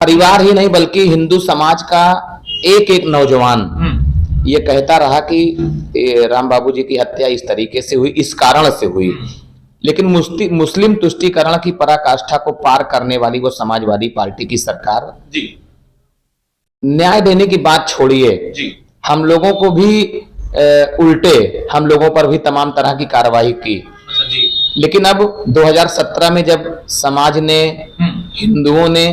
परिवार ही नहीं बल्कि हिंदू समाज का एक एक नौजवान ये कहता रहा कि राम बाबू जी की हत्या इस तरीके से हुई, इस कारण से हुई। लेकिन मुस्लिम तुष्टीकरण की पराकाष्ठा को पार करने वाली वो समाजवादी पार्टी की सरकार जी न्याय देने की बात छोड़िए, जी हम लोगों को भी उल्टे हम लोगों पर भी तमाम तरह की कार्रवाई की। अच्छा जी। लेकिन अब 2017 में जब समाज ने, हिंदुओं ने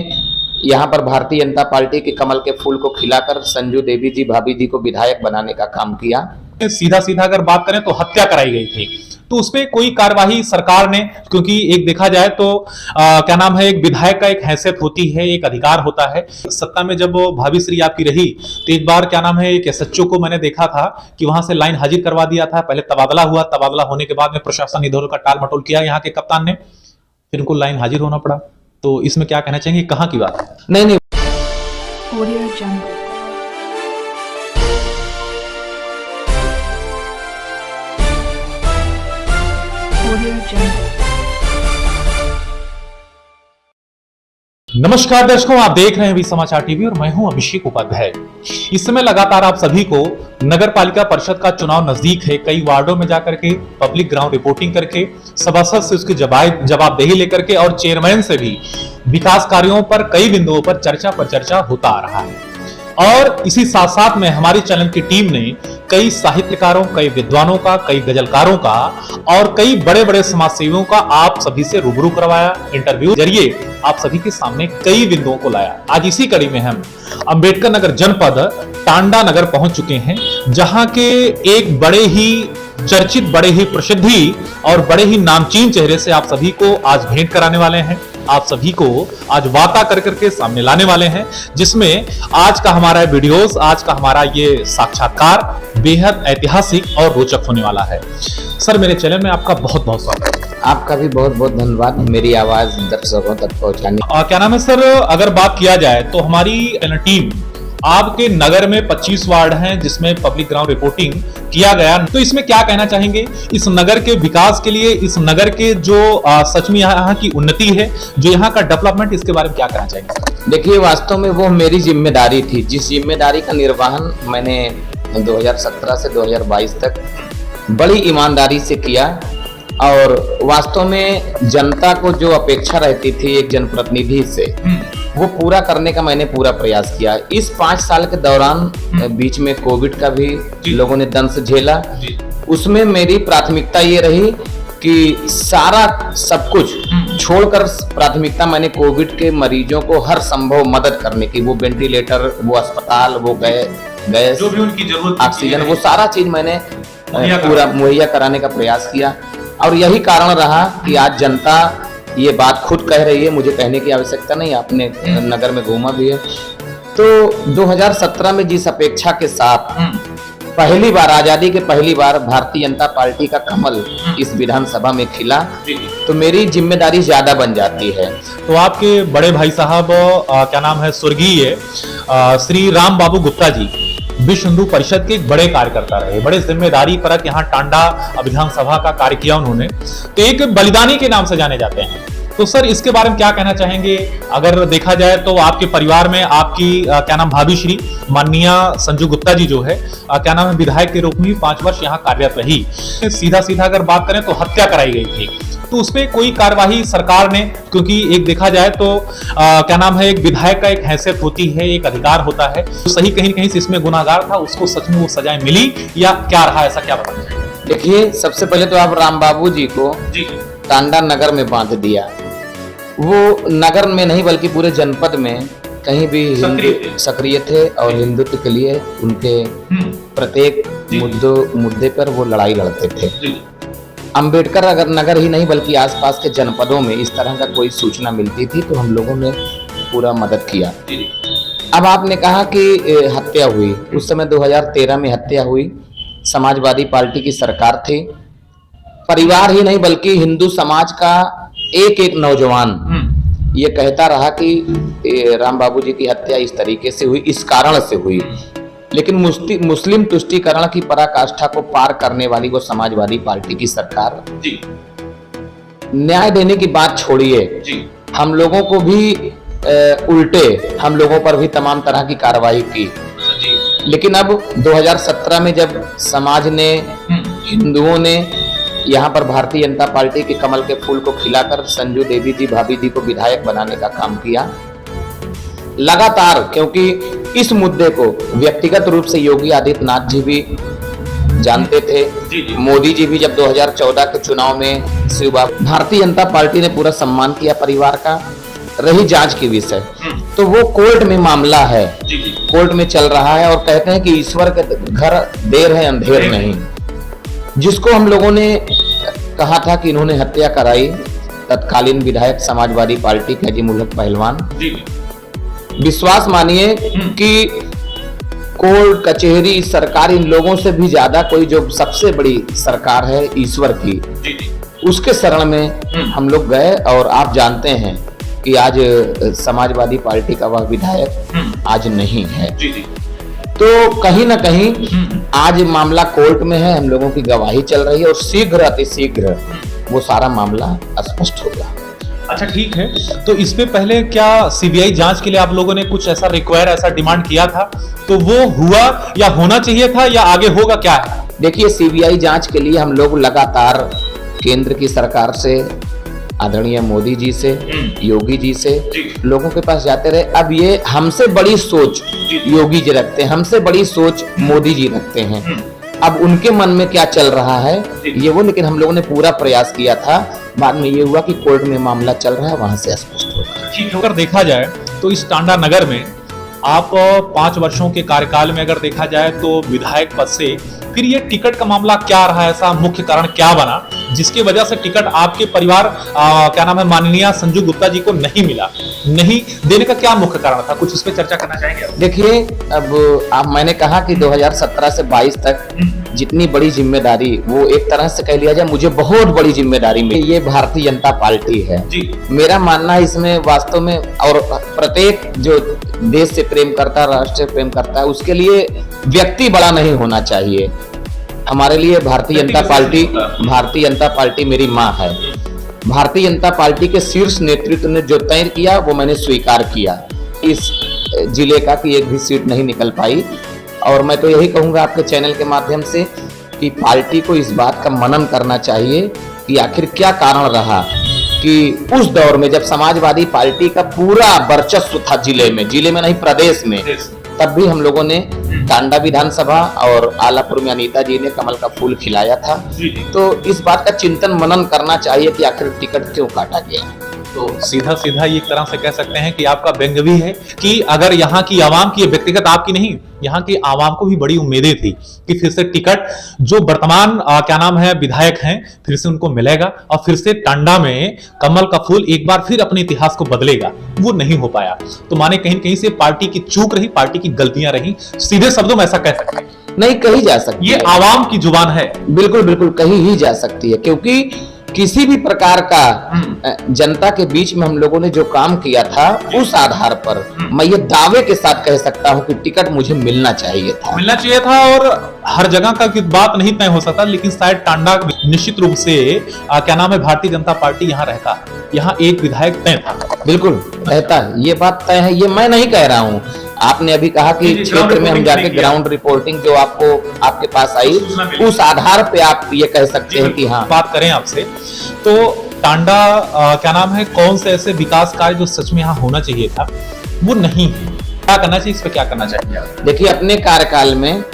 यहाँ पर भारतीय जनता पार्टी के कमल के फूल को खिलाकर संजू देवी जी, भाभी जी को विधायक बनाने का काम किया। सीधा सीधा अगर बात करें तो हत्या कराई गई थी, तो उस पर कोई कार्यवाही सरकार ने, क्योंकि एक देखा जाए तो क्या नाम है, एक विधायक का एक हैसियत होती है, एक अधिकार होता है। सत्ता में जब भाभी श्री आपकी रही तो एक बार क्या नाम है, एक एसएचओ को मैंने देखा था कि वहां से लाइन हाजिर करवा दिया था। पहले तबादला हुआ, तबादला होने के बाद में प्रशासन इधर का टाल मटोल किया यहाँ के कप्तान ने, फिर उनको लाइन हाजिर होना पड़ा। तो इसमें क्या कहना चाहेंगे, कहाँ की बात है? नहीं Audio Jungle. Audio Jungle. नमस्कार दर्शकों, आप देख रहे हैं वी समाचार टीवी और मैं हूं अभिषेक उपाध्याय। इस समय लगातार आप सभी को नगर पालिका परिषद का चुनाव नजदीक है। कई वार्डों में जाकर के पब्लिक ग्राउंड रिपोर्टिंग करके, सभासद से उसकी जवाबदेही लेकर के और चेयरमैन से भी विकास कार्यों पर कई बिंदुओं पर चर्चा होता आ रहा है। और इसी साथ साथ में हमारी चैनल की टीम ने कई साहित्यकारों, कई विद्वानों का, कई गजलकारों का और कई बड़े बड़े समाजसेवियों का आप सभी से रूबरू करवाया। इंटरव्यू जरिए आप सभी के सामने कई बिंदुओं को लाया। आज इसी कड़ी में हम अंबेडकर नगर जनपद टांडा नगर पहुंच चुके हैं, जहां के एक बड़े ही चर्चित, बड़े ही प्रसिद्धि और बड़े ही नामचीन चेहरे से आप सभी को आज भेंट कराने वाले हैं। आप सभी को आज वार्ता कर करके सामने लाने वाले हैं, जिसमें आज का हमारा वीडियोस, आज का हमारा ये साक्षात्कार बेहद ऐतिहासिक और रोचक होने वाला है। सर, मेरे चैनल में आपका बहुत बहुत स्वागत है। आपका भी बहुत बहुत धन्यवाद मेरी आवाज दर्शकों तक पहुंचाने। क्या नाम है सर, अगर बात किया जाए तो हमारी टीम, आपके नगर में 25 वार्ड हैं जिसमें पब्लिक ग्राउंड रिपोर्टिंग किया गया, तो इसमें क्या कहना चाहेंगे इस नगर के विकास के लिए, इस नगर के जो सच में यहाँ की उन्नति है, जो यहाँ का डेवलपमेंट, इसके बारे में क्या कहना चाहेंगे? देखिए, वास्तव में वो मेरी जिम्मेदारी थी, जिस जिम्मेदारी का निर्वहन मैंने 2017 से 2022 तक बड़ी ईमानदारी से किया। और वास्तव में जनता को जो अपेक्षा रहती थी एक जनप्रतिनिधि से, वो पूरा करने का मैंने पूरा प्रयास किया। इस 5 साल के दौरान बीच में कोविड का भी लोगों ने दंश झेला। उसमें मेरी प्राथमिकता ये रही कि सारा सब कुछ छोड़कर प्राथमिकता मैंने कोविड के मरीजों को हर संभव मदद करने की, वो वेंटिलेटर, वो अस्पताल, वो गैस, जो भी उनकी जरूरत, ऑक्सीजन, वो सारा चीज मैंने पूरा मुहैया कराने का प्रयास किया। और यही कारण रहा कि आज जनता ये बात खुद कह रही है, मुझे कहने की आवश्यकता नहीं, आपने नगर में घूमा भी है। तो 2017 में जिस अपेक्षा के साथ पहली बार, आजादी के पहली बार भारतीय जनता पार्टी का कमल इस विधानसभा में खिला, तो मेरी जिम्मेदारी ज्यादा बन जाती है। तो आपके बड़े भाई साहब क्या नाम है, स्वर्गीय श्री राम बाबू गुप्ता जी विश्व हिंदू परिषद के एक बड़े कार्यकर्ता रहे, बड़े जिम्मेदारी परक यहाँ टांडा विधानसभा का कार्य किया उन्होंने, तो एक बलिदानी के नाम से जाने जाते हैं। तो सर, इसके बारे में क्या कहना चाहेंगे? अगर देखा जाए तो आपके परिवार में आपकी क्या नाम, भाभी श्री माननीय संजू गुप्ता जी जो है, क्या नाम है, विधायक के रूप में 5 वर्ष यहाँ कार्यरत रही। सीधा सीधा अगर बात करें तो हत्या कराई गई थी, तो उस पर कोई कार्यवाही सरकार ने, क्योंकि एक देखा जाए तो क्या नाम है, एक विधायक का एक हैसियत होती है, एक अधिकार होता है, तो सही कहीं कहीं से इसमें गुनाहगार था, उसको सच में वो सजाएं मिली या क्या रहा, ऐसा क्या बताना चाहिए? देखिए, सबसे पहले तो आप राम बाबू जी को टांडा नगर में बांध दिया। वो नगर में नहीं बल्कि पूरे जनपद में कहीं भी सक्रिय थे और हिंदुत्व के लिए उनके प्रत्येक मुद्दे पर वो लड़ाई लड़ते थे। अंबेडकर अगर नगर ही नहीं बल्कि आसपास के जनपदों में इस तरह का कोई सूचना मिलती थी तो हम लोगों ने पूरा मदद किया। अब आपने कहा कि हत्या हुई, उस समय 2013 में हत्या हुई, समाजवादी पार्टी की सरकार थी। परिवार ही नहीं बल्कि हिंदू समाज का एक एक नौजवान ये कहता रहा कि राम बाबू जी की हत्या इस तरीके से हुई, इस कारण से हुई। लेकिन मुस्लिम तुष्टीकरण की पराकाष्ठा को पार करने वाली वो समाजवादी पार्टी की सरकार न्याय देने की बात छोड़िए, हम लोगों को भी उल्टे हम लोगों पर भी तमाम तरह की कार्रवाई की। लेकिन अब 2017 में जब समाज ने, हिंदुओं ने यहाँ पर भारतीय जनता पार्टी के कमल के फूल को खिलाकर संजू देवी जी, भाभी जी को विधायक बनाने का काम किया लगातार, क्योंकि इस मुद्दे को व्यक्तिगत रूप से योगी आदित्यनाथ जी भी जानते थे। मोदी जी भी जब 2014 के चुनाव में भारतीय जनता पार्टी ने पूरा सम्मान किया परिवार का। रही जांच की विषय, तो वो कोर्ट में मामला है, कोर्ट में चल रहा है, और कहते हैं कि ईश्वर के घर देर है अंधेर नहीं। जिसको हम लोगों ने कहा था कि इन्होंने हत्या कराई, तत्कालीन विधायक समाजवादी पार्टी के अजीमुल हक पहलवान, विश्वास मानिए कि कोर्ट कचहरी सरकार इन लोगों से भी ज्यादा कोई जो सबसे बड़ी सरकार है ईश्वर की, उसके शरण में हम लोग गए। और आप जानते हैं कि आज समाजवादी पार्टी का वह विधायक आज नहीं है। तो कहीं ना कहीं आज मामला कोर्ट में है, हम लोगों की गवाही चल रही है, और शीघ्र अतिशीघ्र वो सारा मामला स्पष्ट होगा। अच्छा, ठीक है। तो इस पे पहले क्या सीबीआई जांच के लिए आप लोगों ने कुछ ऐसा रिक्वायर, ऐसा डिमांड किया था, तो वो हुआ या होना चाहिए था या आगे होगा, क्या है? देखिए, सीबीआई जांच के लिए हम लोग लगातार केंद्र की सरकार से, आदरणीय मोदी जी से, योगी जी से लोगों के पास जाते रहे। अब ये हमसे बड़ी सोच योगी जी रखते हैं, हमसे बड़ी सोच मोदी जी रखते हैं। अब उनके मन में क्या चल रहा है ये वो, लेकिन हम लोगों ने पूरा प्रयास किया था। बाद में ये हुआ कि कोर्ट में मामला चल रहा है, वहां से स्पष्ट होगा। ठीक है। अगर देखा जाए तो इस टांडा नगर में आप 5 वर्षों के कार्यकाल में अगर देखा जाए तो विधायक पद से फिर ये टिकट का मामला क्या रहा, ऐसा मुख्य कारण क्या बना जिसकी वजह से टिकट आपके परिवार क्या नाम है माननीय संजू गुप्ता जी को नहीं मिला, नहीं देने का क्या मुख्य कारण था? कुछ इस पे चर्चा करना चाहेंगे? देखिए, अब मैंने कहा कि 2017 से 22 तक जितनी बड़ी जिम्मेदारी, वो एक तरह से कह लिया जाए मुझे बहुत बड़ी जिम्मेदारी मिली, ये भारतीय जनता पार्टी है। मेरा मानना है इसमें वास्तव में, और प्रत्येक जो देश से प्रेम करता है, राष्ट्र से प्रेम करता है, उसके लिए व्यक्ति बड़ा नहीं होना चाहिए। हमारे लिए भारतीय जनता पार्टी मेरी माँ है। भारतीय जनता पार्टी के शीर्ष नेतृत्व ने जो तय किया वो मैंने स्वीकार किया। इस जिले का कि एक भी सीट नहीं निकल पाई, और मैं तो यही कहूंगा आपके चैनल के माध्यम से कि पार्टी को इस बात का मनन करना चाहिए कि आखिर क्या कारण रहा कि उस दौर में जब समाजवादी पार्टी का पूरा वर्चस्व था जिले में नहीं प्रदेश में, तब भी हम लोगों ने टांडा विधानसभा और आलापुर में अनीता जी ने कमल का फूल खिलाया था। तो इस बात का चिंतन मनन करना चाहिए कि आखिर टिकट क्यों काटा गया। तो सीधा सीधा ये एक तरह से कह सकते हैं कि आपका व्यंग्य भी है कि अगर यहाँ की आवाम की, व्यक्तिगत आपकी नहीं, यहाँ की आवाम को भी बड़ी उम्मीदें थी कि फिर से टिकट जो वर्तमान क्या नाम है विधायक हैं फिर से उनको मिलेगा और फिर से टांडा में कमल का फूल एक बार फिर अपने इतिहास को बदलेगा। वो नहीं हो पाया, तो माने कहीं कहीं से पार्टी की चूक रही, पार्टी की गलतियां रही, सीधे शब्दों में ऐसा कह सकते हैं। नहीं कही जा सकती, ये आवाम की जुबान है। बिल्कुल बिल्कुल कही ही जा सकती है, क्योंकि किसी भी प्रकार का जनता के बीच में हम लोगों ने जो काम किया था उस आधार पर मैं ये दावे के साथ कह सकता हूं कि टिकट मुझे मिलना चाहिए था। और हर जगह का बात नहीं तय हो सकता, लेकिन शायद टांडा निश्चित रूप से क्या नाम है भारतीय जनता पार्टी यहाँ रहता, यहाँ एक विधायक तय था। बिल्कुल रहता है, ये बात तय है, ये मैं नहीं कह रहा हूँ। आपने अभी कहा कि क्षेत्र में हम जाके ग्राउंड रिपोर्टिंग जो आपके पास आई, उस आधार पे आप ये कह सकते हैं कि हाँ। बात करें आपसे तो टांडा क्या नाम है कौन से ऐसे विकास कार्य जो सच में यहाँ होना चाहिए था वो नहीं है, क्या करना चाहिए, इस पे क्या करना चाहिए? देखिए, अपने कार्यकाल में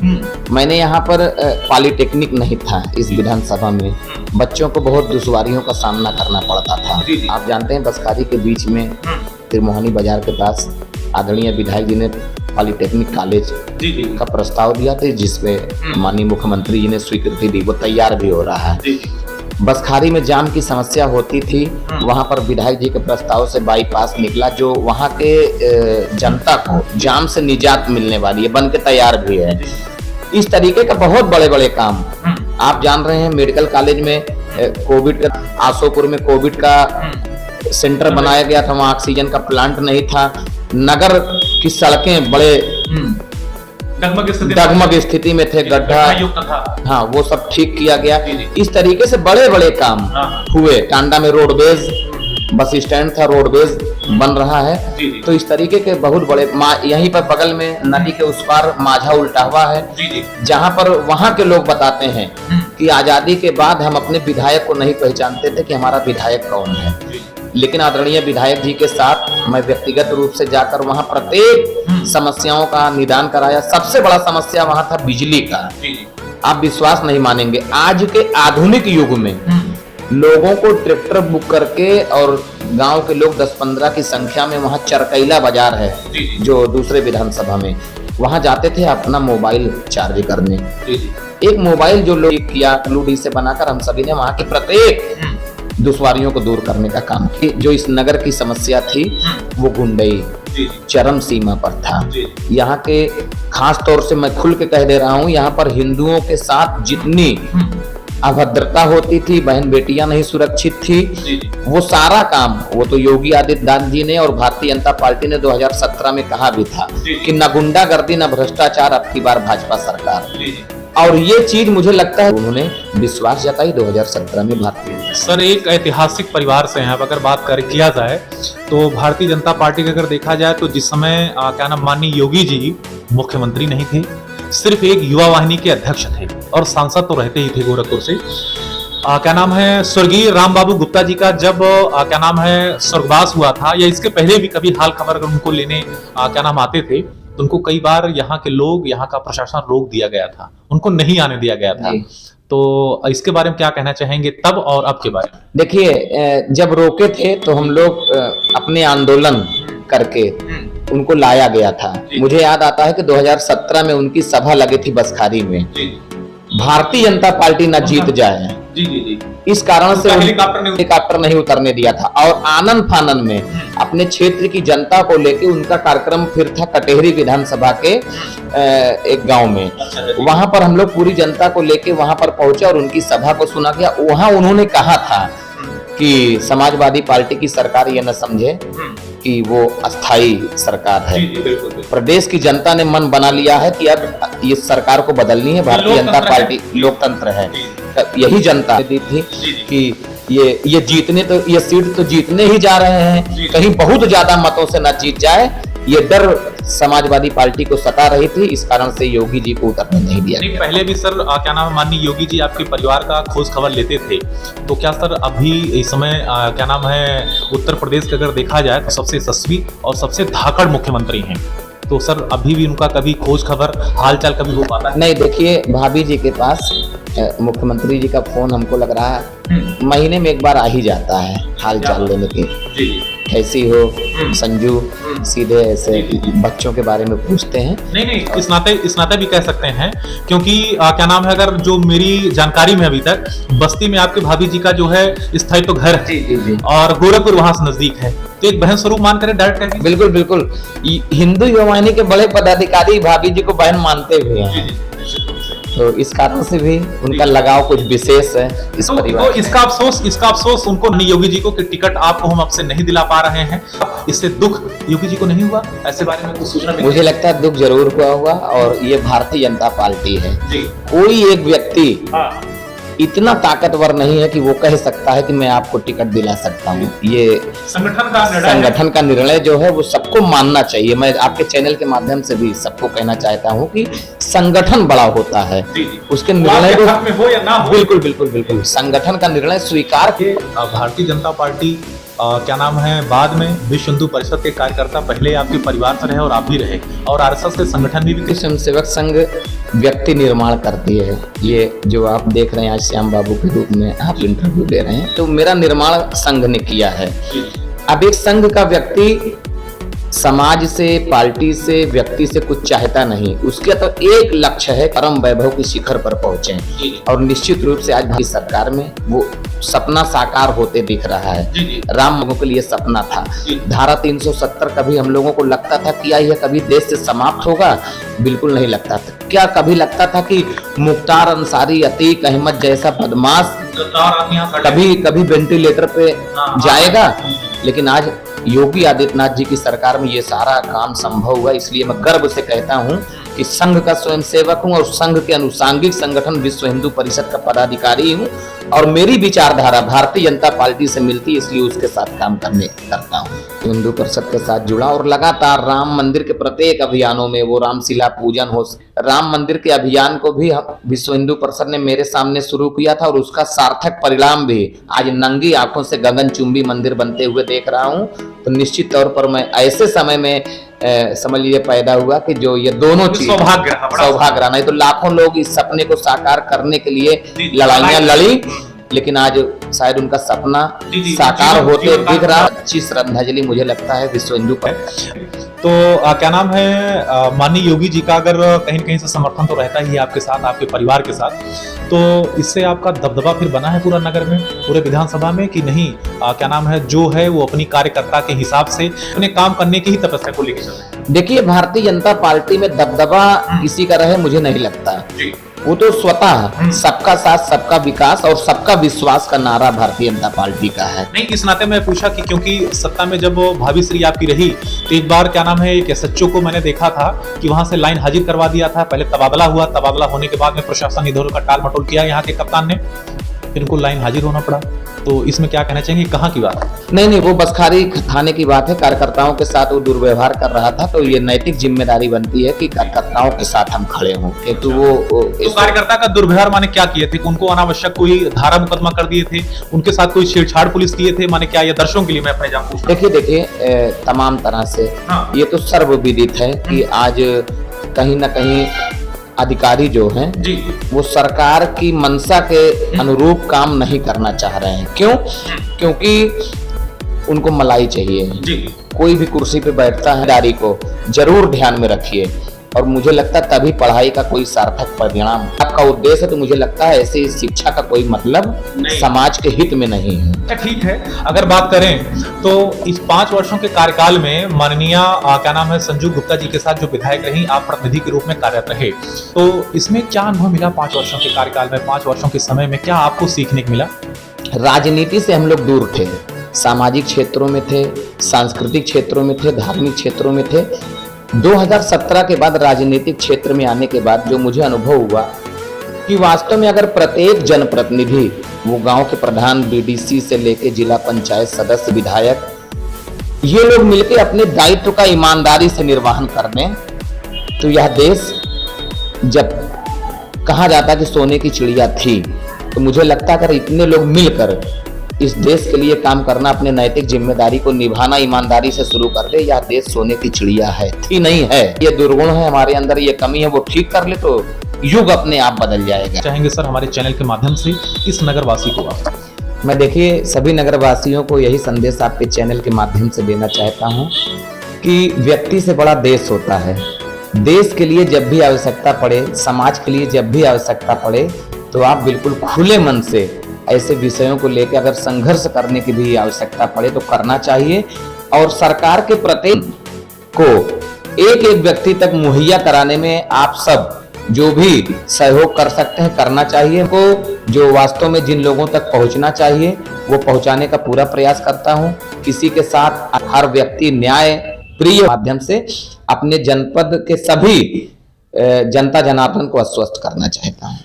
मैंने यहाँ पर पॉलिटेक्निक नहीं था इस विधानसभा में, बच्चों को बहुत दुश्वारियों का सामना करना पड़ता था। आप जानते हैं बसखारी के बीच में त्रिमोहनी बाजार के पास आदरणीय विधायक जी ने पॉलिटेक्निक कॉलेज का प्रस्ताव दिया था, जिसपे माननीय मुख्यमंत्री जी ने स्वीकृति दी, वो तैयार भी हो रहा है। बसखारी में जाम की समस्या होती थी, वहां पर विधायक जी के प्रस्ताव से बाईपास निकला जो वहां के जनता को जाम से निजात मिलने वाली है, बन के तैयार भी है। इस तरीके का बहुत बड़े बड़े काम आप जान रहे हैं। मेडिकल कॉलेज में कोविड का, आसोपुर में कोविड का सेंटर बनाया गया था, वहां ऑक्सीजन का प्लांट नहीं था। नगर की सड़कें बड़े डगमग स्थिति में थे, गड्ढा, हाँ वो सब ठीक किया गया। इस तरीके से बड़े बड़े काम हुए। टांडा में रोडवेज बस स्टैंड था, रोडवेज बन रहा है। जी, जी। तो इस तरीके के बहुत बड़े यहीं पर बगल में नदी के उस पार माझा उल्टा हुआ है, जी जी जहां पर वहां के लोग बताते हैं कि आजादी के बाद हम अपने विधायक को नहीं पहचानते थे कि हमारा विधायक कौन है। लेकिन आदरणीय विधायक जी के साथ मैं व्यक्तिगत रूप से जाकर वहां प्रत्येक समस्याओं का निदान कराया। सबसे बड़ा समस्या वहां था बिजली का। आप विश्वास नहीं मानेंगे, आज के आधुनिक युग में लोगों को ट्रैक्टर बुक करके और गांव के लोग 10-15 की संख्या में वहां चरकैला बाजार है जो दूसरे विधानसभा में, वहां जाते थे अपना मोबाइल चार्ज करने। एक मोबाइल जो लोग किया लूडी से बनाकर हम सभी ने वहां की प्रत्येक दुश्वारियों को दूर करने का काम किया। जो इस नगर की समस्या थी वो गुंडई चरम सीमा पर था। यहाँ के खास तौर से मैं खुल के कह दे रहा हूँ, यहाँ पर हिंदुओं के साथ जितनी अभद्रता होती थी, बहन बेटियां नहीं सुरक्षित थी, वो सारा काम वो तो योगी आदित्यनाथ जी ने और भारतीय जनता पार्टी ने 2017 में कहा भी था कि न गुंडागर्दी न भ्रष्टाचार, अब की बार भाजपा सरकार। और ये चीज मुझे लगता है उन्होंने विश्वास जताई 2017 में भारतीय। सर, एक ऐतिहासिक परिवार से हैं, अगर बात किया जाए तो भारतीय जनता पार्टी का अगर देखा जाए तो जिस समय क्या नाम माननीय योगी जी मुख्यमंत्री नहीं थे, सिर्फ एक युवा वाहिनी के अध्यक्ष थे और सांसद तो रहते ही थे गोरखपुर से। क्या नाम है स्वर्गीय राम बाबू गुप्ता जी का जब क्या नाम है स्वर्गवास हुआ था, या इसके पहले भी कभी हाल खबर अगर उनको लेने क्या नाम आते थे तो उनको कई बार यहाँ के लोग, यहाँ का प्रशासन रोक दिया गया था, उनको नहीं आने दिया गया था। तो इसके बारे में क्या कहना चाहेंगे तब और अब के बारे में? देखिए, जब रोके थे तो हम लोग अपने आंदोलन करके उनको लाया गया था। मुझे याद आता है कि 2017 में उनकी सभा लगी थी बसखारी में। भारतीय जनता पार्टी न जीत जाए इस कारण से हेलीकॉप्टर नहीं उतरने दिया था, और आनंद फानन में अपने क्षेत्र की जनता को लेके उनका कार्यक्रम फिर था कटेहरी विधानसभा के एक गांव में। वहां पर हम लोग पूरी जनता को लेके वहां पर पहुंचे और उनकी सभा को सुना गया। वहां उन्होंने कहा था कि समाजवादी पार्टी की सरकार ये न समझे कि वो अस्थाई सरकार है। प्रदेश की जनता ने मन बना लिया है कि अब ये सरकार को बदलनी है। भारतीय जनता पार्टी लोकतंत्र है, यही जनता दी थी कि ये जीतने तो ये सीट तो जीतने ही जा रहे हैं, कहीं बहुत ज्यादा मतों से न जीत जाए, ये डर समाजवादी पार्टी को सता रही थी। इस कारण से योगी जी को उतरने नहीं दिया। पहले भी सर क्या नाम है माननीय योगी जी आपके परिवार का खोज खबर लेते थे, तो क्या सर अभी इस समय क्या नाम है उत्तर प्रदेश का अगर देखा जाए तो सबसे यशस्वी और सबसे धाकड़ मुख्यमंत्री हैं, तो सर अभी भी उनका कभी खोज खबर हाल चाल कभी हो पाता है? नहीं, देखिए भाभी जी के पास मुख्यमंत्री जी का फोन हमको लग रहा है महीने में एक बार आ ही जाता है हाल चाल लेने के। कैसी हो संजू, सीधे ऐसे बच्चों के बारे में पूछते हैं। नहीं, इस नाते भी कह सकते हैं, क्योंकि क्या नाम है अगर जो मेरी जानकारी में अभी तक बस्ती में आपके भाभी जी का जो है स्थायी तो घर है और गोरखपुर वहां से नजदीक है, तो एक बहन स्वरूप मान करें डायरेक्ट कहेंगे। बिल्कुल हिंदू युवा वाहिनी के बड़े पदाधिकारी भाभी जी को बहन मानते हुए हैं, तो इस कारण से भी उनका लगाव कुछ विशेष है इस परिवार। तो इसका अफसोस उनको योगी जी को कि टिकट आपको हम आपसे नहीं दिला पा रहे हैं, इससे दुख योगी जी को नहीं हुआ? ऐसे बारे में कुछ सूचना मुझे लगता है दुख जरूर हुआ होगा, और ये भारतीय जनता पार्टी है। कोई एक व्यक्ति इतना ताकतवर नहीं है कि वो कह सकता है कि मैं आपको टिकट दिला सकता हूँ। ये संगठन का निर्णय जो है वो सबको मानना चाहिए। मैं आपके चैनल के माध्यम से भी सबको कहना चाहता हूँ कि संगठन बड़ा होता है, उसके निर्णय को हो या ना हो, बिल्कुल संगठन का निर्णय स्वीकार के। भारतीय जनता पार्टी क्या नाम है बाद में विश्व हिंदू परिषद के कार्यकर्ता पहले आपके परिवार से रहे और आप भी रहे, और आरएसएस के संगठन भी स्वयंसेवक संघ व्यक्ति निर्माण करती है। ये जो आप देख रहे हैं आज श्याम बाबू के रूप में आप इंटरव्यू दे रहे हैं, तो मेरा निर्माण संघ ने किया है। अब एक संघ का व्यक्ति समाज से, पार्टी से, व्यक्ति से कुछ चाहता नहीं, उसके तो एक लक्ष्य है परम वैभव की शिखर पर पहुंचे, और निश्चित रूप से आज भारतीय सरकार में वो सपना साकार होते दिख रहा है। राम लोगों के लिए सपना था। धारा 370 कभी हम लोगों को लगता था कि यह कभी देश से समाप्त होगा? बिल्कुल नहीं लगता था। क्या कभी लगता था कि मुख्तार अंसारी, अतीक अहमद जैसा बदमाश कभी वेंटिलेटर पे जाएगा? लेकिन आज योगी आदित्यनाथ जी की सरकार में ये सारा काम संभव हुआ। इसलिए मैं गर्व से कहता हूं कि संघ का स्वयंसेवक हूं और संघ के अनुसांगिक संगठन विश्व हिंदू परिषद का पदाधिकारी हूं और मेरी विचारधारा भारतीय जनता पार्टी से मिलती है, इसलिए उसके साथ काम करता हूं। हिंदू परिषद के साथ जुड़ा और लगातार राम मंदिर के प्रत्येक अभियानों में, वो रामशिला पूजन हो, राम मंदिर के अभियान को भी विश्व हिंदू परिषद ने मेरे सामने शुरू किया था और उसका सार्थक परिणाम भी आज नंगी आंखों से गगनचुंबी मंदिर बनते हुए देख रहा हूं। तो निश्चित तौर पर मैं ऐसे समय में समझ लीजिए पैदा हुआ कि जो ये दोनों चीज सौभाग्य रहा, नहीं तो लाखों लोग इस सपने को साकार करने के लिए लड़ाइयां लड़ी, लेकिन आज शायद उनका सपना साकार होते दिख रहा। अच्छी श्रद्धांजलि मुझे लगता है विश्व हिंदू पर। तो क्या नाम है, माननीय योगी जी का अगर कहीं न कहीं से समर्थन तो रहता ही है आपके साथ, आपके परिवार के साथ, तो इससे आपका दबदबा फिर बना है पूरा नगर में, पूरे विधानसभा में कि नहीं? क्या नाम है, जो है वो अपनी कार्यकर्ता के हिसाब से अपने काम करने की ही तपस्या को लेकर चल रहे हैं। देखिए, भारतीय जनता पार्टी में दबदबा किसी का रहे मुझे नहीं लगता। वो तो स्वतः सबका साथ, सबका विकास और सबका विश्वास का नारा भारतीय जनता पार्टी का है। नहीं, इस नाते मैं पूछा कि क्योंकि सत्ता में जब भाभी श्री आपकी रही तो एक बार क्या नाम है, एक एसएचओ को मैंने देखा था कि वहां से लाइन हाजिर करवा दिया था। पहले तबादला हुआ, तबादला होने के बाद में प्रशासन इधर का टाल मटोल किया यहाँ के कप्तान ने, फिर उनको लाइन हाजिर होना पड़ा। तो इसमें क्या कहना चाहेंगे, कहाँ की बात है? नहीं, वो बसखारी थाने की बात है। कार्यकर्ताओं के साथ वो दुर्व्यवहार कर रहा था, तो ये नैतिक जिम्मेदारी बनती है कि कार्यकर्ताओं के साथ हम खड़े हों। तो वो कार्यकर्ता का दुर्व्यवहार माने क्या किए थे? उनको अनावश्यक कोई धारा मुकदमा कर दिए थे, उनके साथ कोई छेड़छाड़ पुलिस किए थे, माने क्या? ये दर्शकों के लिए मैं अपने जान पूछ। देखिए, तमाम तरह से ये तो सर्वविदित है कि आज कहीं ना कहीं अधिकारी जो हैं वो सरकार की मंशा के अनुरूप काम नहीं करना चाह रहे हैं। क्यों? क्योंकि उनको मलाई चाहिए। कोई भी कुर्सी पे बैठता है, दारी को जरूर ध्यान में रखिए, और मुझे लगता है तभी पढ़ाई का कोई सार्थक परिणाम आपका उद्देश्य है। तो मुझे लगता है ऐसी शिक्षा का कोई मतलब समाज के हित में नहीं है। ठीक है, अगर बात करें तो इस 5 वर्षों के कार्यकाल में माननीय क्या नाम है, संजू गुप्ता जी के साथ जो विधायक रही, आप प्रतिनिधि के रूप में कार्यरत रहे, तो इसमें क्या अनुभव मिला 5 वर्षों के कार्यकाल में? 5 वर्षों के समय में क्या आपको सीखने को मिला? राजनीति से हम लोग दूर थे, सामाजिक क्षेत्रों में थे, सांस्कृतिक क्षेत्रों में थे, धार्मिक क्षेत्रों में थे। 2017 के बाद राजनीतिक क्षेत्र में आने के बाद जो मुझे अनुभव हुआ कि वास्तव में अगर प्रत्येक जनप्रतिनिधि, वो गांव के प्रधान, बीडीसी से लेके जिला पंचायत सदस्य, विधायक, ये लोग मिलकर अपने दायित्व का ईमानदारी से निर्वहन कर लें, तो यह देश, जब कहा जाता कि सोने की चिड़िया थी, तो मुझे लगता अगर इतने लोग मिलकर इस देश के लिए काम करना, अपने नैतिक जिम्मेदारी को निभाना ईमानदारी से शुरू कर ले, यह देश सोने की चिड़िया है, थी नहीं है। ये दुर्गुण है हमारे अंदर, ये कमी है, वो ठीक कर ले तो युग अपने आप बदल जाएगा। चाहेंगे सर हमारे चैनल के माध्यम से इस नगरवासी को आप? मैं देखिए सभी नगरवासियों को यही संदेश आपके चैनल के माध्यम से देना चाहता हूँ कि व्यक्ति से बड़ा देश होता है। देश के लिए जब भी आवश्यकता पड़े, समाज के लिए जब भी आवश्यकता पड़े, तो आप बिल्कुल खुले मन से ऐसे विषयों को लेकर अगर संघर्ष करने की भी आवश्यकता पड़े तो करना चाहिए। और सरकार के प्रत्येक को एक एक व्यक्ति तक मुहैया कराने में आप सब जो भी सहयोग कर सकते हैं करना चाहिए। को जो वास्तव में जिन लोगों तक पहुंचना चाहिए वो पहुंचाने का पूरा प्रयास करता हूं। किसी के साथ हर व्यक्ति न्याय प्रिय माध्यम से अपने जनपद के सभी जनता जनार्दन को आश्वस्त करना चाहता हूं।